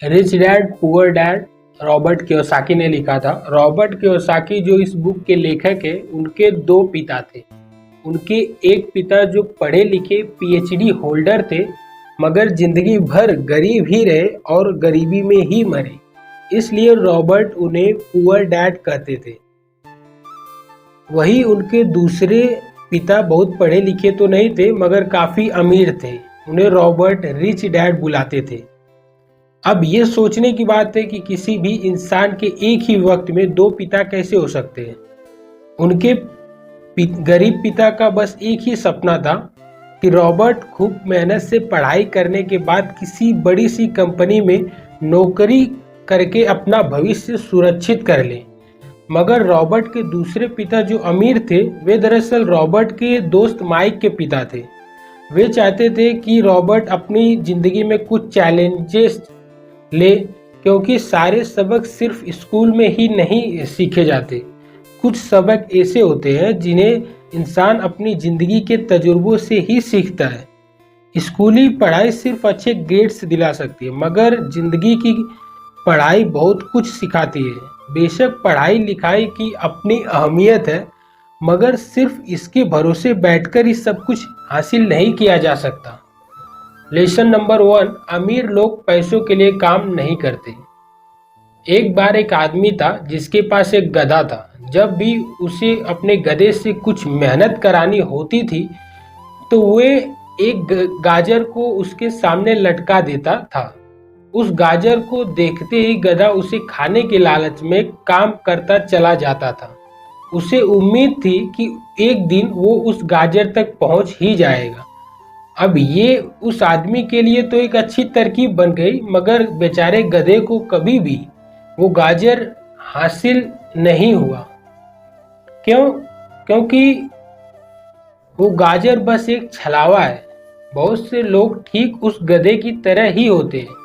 Rich dad poor dad Robert Kiyosaki ने लिखा था। रॉबर्ट कियोसाकी जो इस बुक के लेखक है, उनके दो पिता थे। उनके एक पिता जो पढ़े लिखे पीएचडी होल्डर थे, मगर जिंदगी भर गरीब ही रहे और गरीबी में ही मरे। इसलिए रॉबर्ट उन्हें पुअर डैड कहते थे। वही उनके दूसरे पिता बहुत पढ़े लिखे तो नहीं थे, मगर काफी अमीर थे। उन्हें रॉबर्ट रिच डैड बुलाते थे। अब ये सोचने की बात है कि किसी भी इंसान के एक ही वक्त में दो पिता कैसे हो सकते हैं। उनके गरीब पिता का बस एक ही सपना था कि रॉबर्ट खूब मेहनत से पढ़ाई करने के बाद किसी बड़ी सी कंपनी में नौकरी करके अपना भविष्य सुरक्षित कर ले। मगर रॉबर्ट के दूसरे पिता जो अमीर थे, वे दरअसल रॉबर्ट के दोस्त माइक के पिता थे। वे चाहते थे कि रॉबर्ट अपनी जिंदगी में कुछ चैलेंजेस ले, क्योंकि सारे सबक सिर्फ स्कूल में ही नहीं सीखे जाते। कुछ सबक ऐसे होते हैं जिन्हें इंसान अपनी जिंदगी के तजुर्बों से ही सीखता है। स्कूली पढ़ाई सिर्फ अच्छे ग्रेड्स दिला सकती है, मगर जिंदगी की पढ़ाई बहुत कुछ सिखाती है। बेशक पढ़ाई लिखाई की अपनी अहमियत है, मगर सिर्फ इसके भरोसे बैठकर ही सब कुछ हासिल नहीं किया जा सकता। लेसन नंबर 1, अमीर लोग पैसों के लिए काम नहीं करते। एक बार एक आदमी था जिसके पास एक गधा था। जब भी उसे अपने गधे से कुछ मेहनत करानी होती थी, तो वे एक गाजर को उसके सामने लटका देता था। उस गाजर को देखते ही गधा उसे खाने के लालच में काम करता चला जाता था। उसे उम्मीद थी कि एक दिन वो उस गाजर तक पहुंच ही जाएगा। अब ये उस आदमी के लिए तो एक अच्छी तरकीब बन गई, मगर बेचारे गधे को कभी भी वो गाजर हासिल नहीं हुआ। क्यों? क्योंकि वो गाजर बस एक छलावा है। बहुत से लोग ठीक उस गधे की तरह ही होते हैं।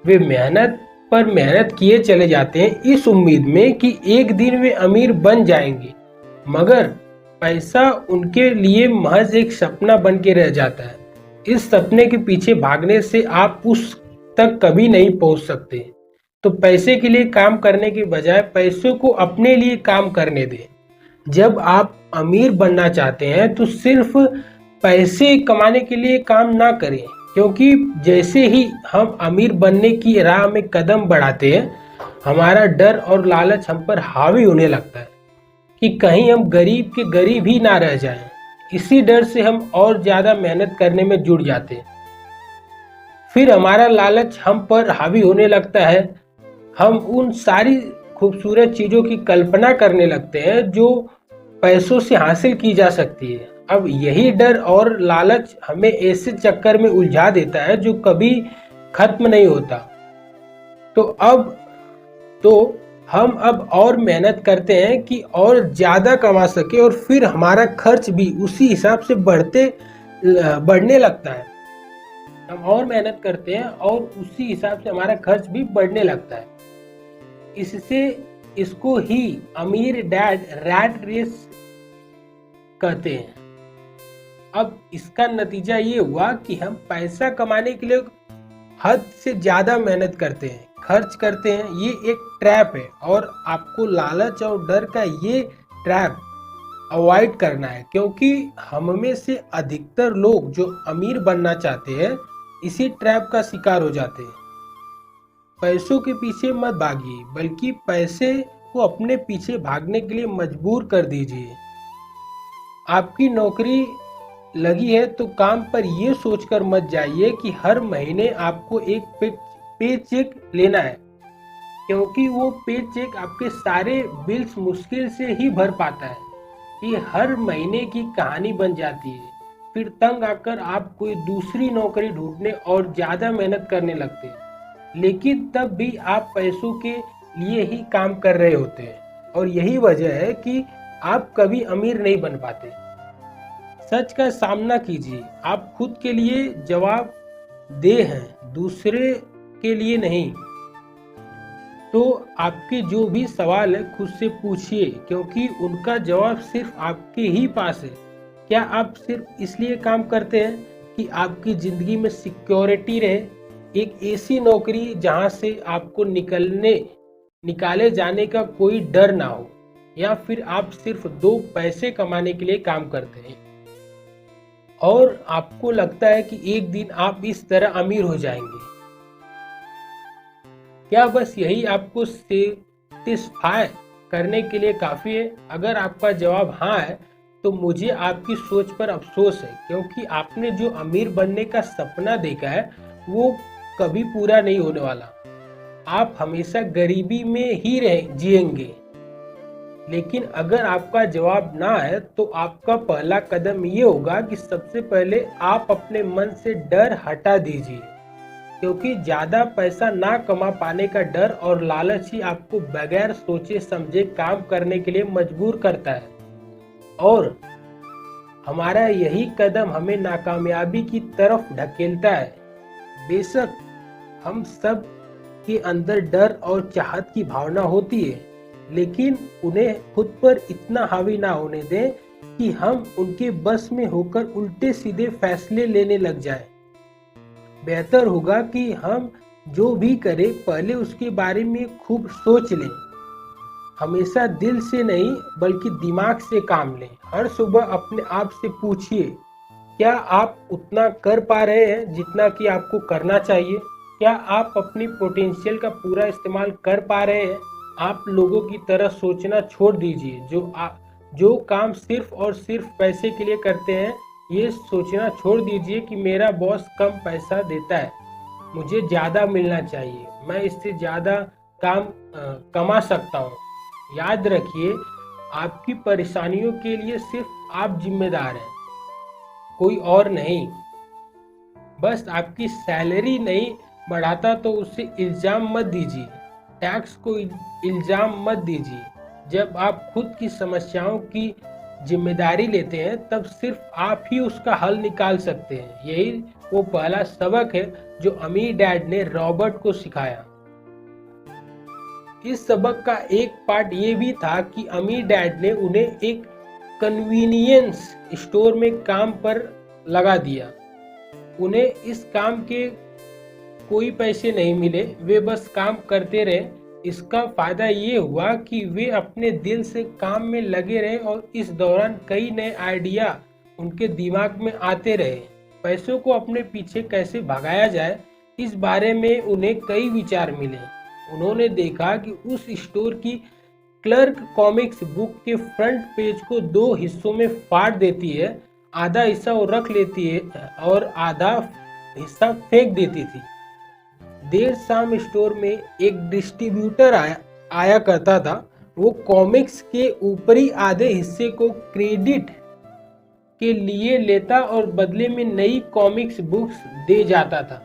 वे मेहनत पर मेहनत किए चले जाते हैं, इस उम्मीद में कि एक दिन वे अमीर बन जाएंगे, मगर पैसा उनके लिए महज एक सपना बन के रह जाता है। इस सपने के पीछे भागने से आप उस तक कभी नहीं पहुंच सकते। तो पैसे के लिए काम करने के बजाय पैसों को अपने लिए काम करने दें। जब आप अमीर बनना चाहते हैं तो सिर्फ पैसे कमाने के लिए काम ना करें, क्योंकि जैसे ही हम अमीर बनने की राह में कदम बढ़ाते हैं, हमारा डर और लालच हम पर हावी होने लगता है कि कहीं हम गरीब के गरीब ही ना रह जाएं। इसी डर से हम और ज्यादा मेहनत करने में जुट जाते हैं। फिर हमारा लालच हम पर हावी होने लगता है। हम उन सारी खूबसूरत चीजों की कल्पना करने लगते हैं जो पैसों से हासिल की जा सकती है। अब यही डर और लालच हमें ऐसे चक्कर में उलझा देता है जो कभी खत्म नहीं होता। तो हम अब और मेहनत करते हैं कि और ज़्यादा कमा सके, और फिर हमारा खर्च भी उसी हिसाब से बढ़ने लगता है। हम और मेहनत करते हैं और उसी हिसाब से हमारा खर्च भी बढ़ने लगता है। इसको ही अमीर डैड रैट रेस कहते हैं। अब इसका नतीजा ये हुआ कि हम पैसा कमाने के लिए हद से ज्यादा मेहनत करते हैं, खर्च करते हैं। ये एक ट्रैप है, और आपको लालच और डर का ये ट्रैप अवॉइड करना है, क्योंकि हम में से अधिकतर लोग जो अमीर बनना चाहते हैं इसी ट्रैप का शिकार हो जाते हैं। पैसों के पीछे मत भागिए, बल्कि पैसे को अपने पीछे भागने के लिए मजबूर कर दीजिए। आपकी नौकरी लगी है तो काम पर ये सोचकर मत जाइए कि हर महीने आपको एक पे चेक लेना है, क्योंकि वो पे चेक आपके सारे बिल्स मुश्किल से ही भर पाता है। ये हर महीने की कहानी बन जाती है। फिर तंग आकर आप कोई दूसरी नौकरी ढूंढने और ज्यादा मेहनत करने लगते हैं, लेकिन तब भी आप पैसों के लिए ही काम कर रहे होते हैं, और यही वजह है कि आप कभी अमीर नहीं बन पाते। सच का सामना कीजिए। आप खुद के लिए जवाबदेह हैं, दूसरे के लिए नहीं। तो आपके जो भी सवाल है खुद से पूछिए, क्योंकि उनका जवाब सिर्फ आपके ही पास है। क्या आप सिर्फ इसलिए काम करते हैं कि आपकी जिंदगी में सिक्योरिटी रहे, एक ऐसी नौकरी जहां से आपको निकाले जाने का कोई डर ना हो, या फिर आप सिर्फ 2 पैसे कमाने के लिए काम करते हैं और आपको लगता है कि एक दिन आप इस तरह अमीर हो जाएंगे। क्या बस यही आपको सेटिस्फाई करने के लिए काफी है? अगर आपका जवाब हाँ है तो मुझे आपकी सोच पर अफसोस है, क्योंकि आपने जो अमीर बनने का सपना देखा है वो कभी पूरा नहीं होने वाला। आप हमेशा गरीबी में ही जिएंगे। लेकिन अगर आपका जवाब ना है तो आपका पहला कदम ये होगा कि सबसे पहले आप अपने मन से डर हटा दीजिए, क्योंकि ज्यादा पैसा ना कमा पाने का डर और लालच ही आपको बगैर सोचे समझे काम करने के लिए मजबूर करता है, और हमारा यही कदम हमें नाकामयाबी की तरफ ढकेलता है। बेशक हम सब के अंदर डर और चाहत की भावना होती है, लेकिन उन्हें खुद पर इतना हावी ना होने दें कि हम उनके बस में होकर उल्टे सीधे फैसले लेने लग जाएं। बेहतर होगा कि हम जो भी करें पहले उसके बारे में खूब सोच लें। हमेशा दिल से नहीं बल्कि दिमाग से काम लें। हर सुबह अपने आप से पूछिए, क्या आप उतना कर पा रहे हैं जितना कि आपको करना चाहिए? क्या आप अपनी पोटेंशियल का पूरा इस्तेमाल कर पा रहे हैं? आप लोगों की तरह सोचना छोड़ दीजिए जो काम सिर्फ और सिर्फ पैसे के लिए करते हैं। ये सोचना छोड़ दीजिए कि मेरा बॉस कम पैसा देता है, मुझे ज़्यादा मिलना चाहिए, मैं इससे ज़्यादा कमा सकता हूँ। याद रखिए, आपकी परेशानियों के लिए सिर्फ आप जिम्मेदार हैं, कोई और नहीं। बस आपकी सैलरी नहीं बढ़ाता तो उसे इल्ज़ाम मत दीजिए, टैक्स को इल्ज़ाम मत दीजिए। जब आप खुद की समस्याओं की जिम्मेदारी लेते हैं तब सिर्फ आप ही उसका हल निकाल सकते हैं। यही वो पहला सबक है जो अमीर डैड ने रॉबर्ट को सिखाया। इस सबक का एक पार्ट ये भी था कि अमीर डैड ने उन्हें एक कन्वीनियंस स्टोर में काम पर लगा दिया। उन्हें इस काम के कोई पैसे नहीं मिले, वे बस काम करते रहे। इसका फायदा ये हुआ कि वे अपने दिल से काम में लगे रहे और इस दौरान कई नए आइडिया उनके दिमाग में आते रहे। पैसों को अपने पीछे कैसे भगाया जाए, इस बारे में उन्हें कई विचार मिले। उन्होंने देखा कि उस स्टोर की क्लर्क कॉमिक्स बुक के फ्रंट पेज को 2 हिस्सों में फाड़ देती है, आधा हिस्सा वो रख लेती है और आधा हिस्सा फेंक देती थी। देर शाम स्टोर में एक डिस्ट्रीब्यूटर आया करता था। वो कॉमिक्स के ऊपरी आधे हिस्से को क्रेडिट के लिए लेता और बदले में नई कॉमिक्स बुक्स दे जाता था।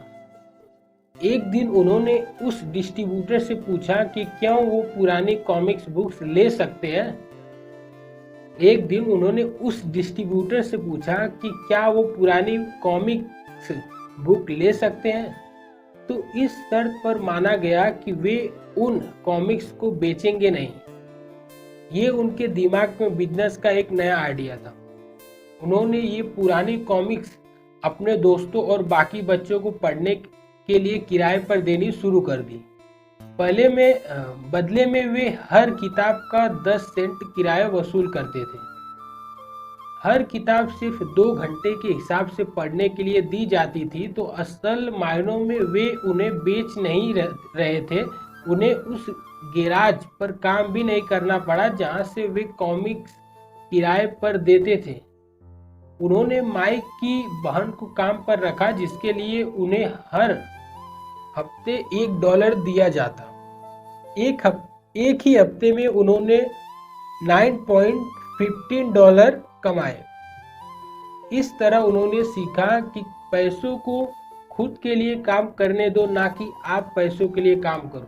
एक दिन उन्होंने उस डिस्ट्रीब्यूटर से पूछा कि क्या वो पुरानी कॉमिक्स बुक्स ले सकते हैं। एक दिन उन्होंने उस डिस्ट्रीब्यूटर से पूछा कि क्या वो पुरानी कॉमिक्स बुक ले सकते हैं, तो इस शर्त पर माना गया कि वे उन कॉमिक्स को बेचेंगे नहीं। ये उनके दिमाग में बिजनेस का एक नया आइडिया था। उन्होंने ये पुरानी कॉमिक्स अपने दोस्तों और बाकी बच्चों को पढ़ने के लिए किराए पर देनी शुरू कर दी। बदले में वे हर किताब का 10 सेंट किराया वसूल करते थे। हर किताब सिर्फ 2 घंटे के हिसाब से पढ़ने के लिए दी जाती थी, तो असल मायनों में वे उन्हें बेच नहीं रहे थे। उन्हें उस गैराज पर काम भी नहीं करना पड़ा जहां से वे कॉमिक्स किराए पर देते थे। उन्होंने माइक की बहन को काम पर रखा, जिसके लिए उन्हें हर हफ्ते $1 दिया जाता। एक ही हफ्ते में उन्होंने $9.15 कमाए। इस तरह उन्होंने सीखा कि पैसों को खुद के लिए काम करने दो, ना कि आप पैसों के लिए काम करो।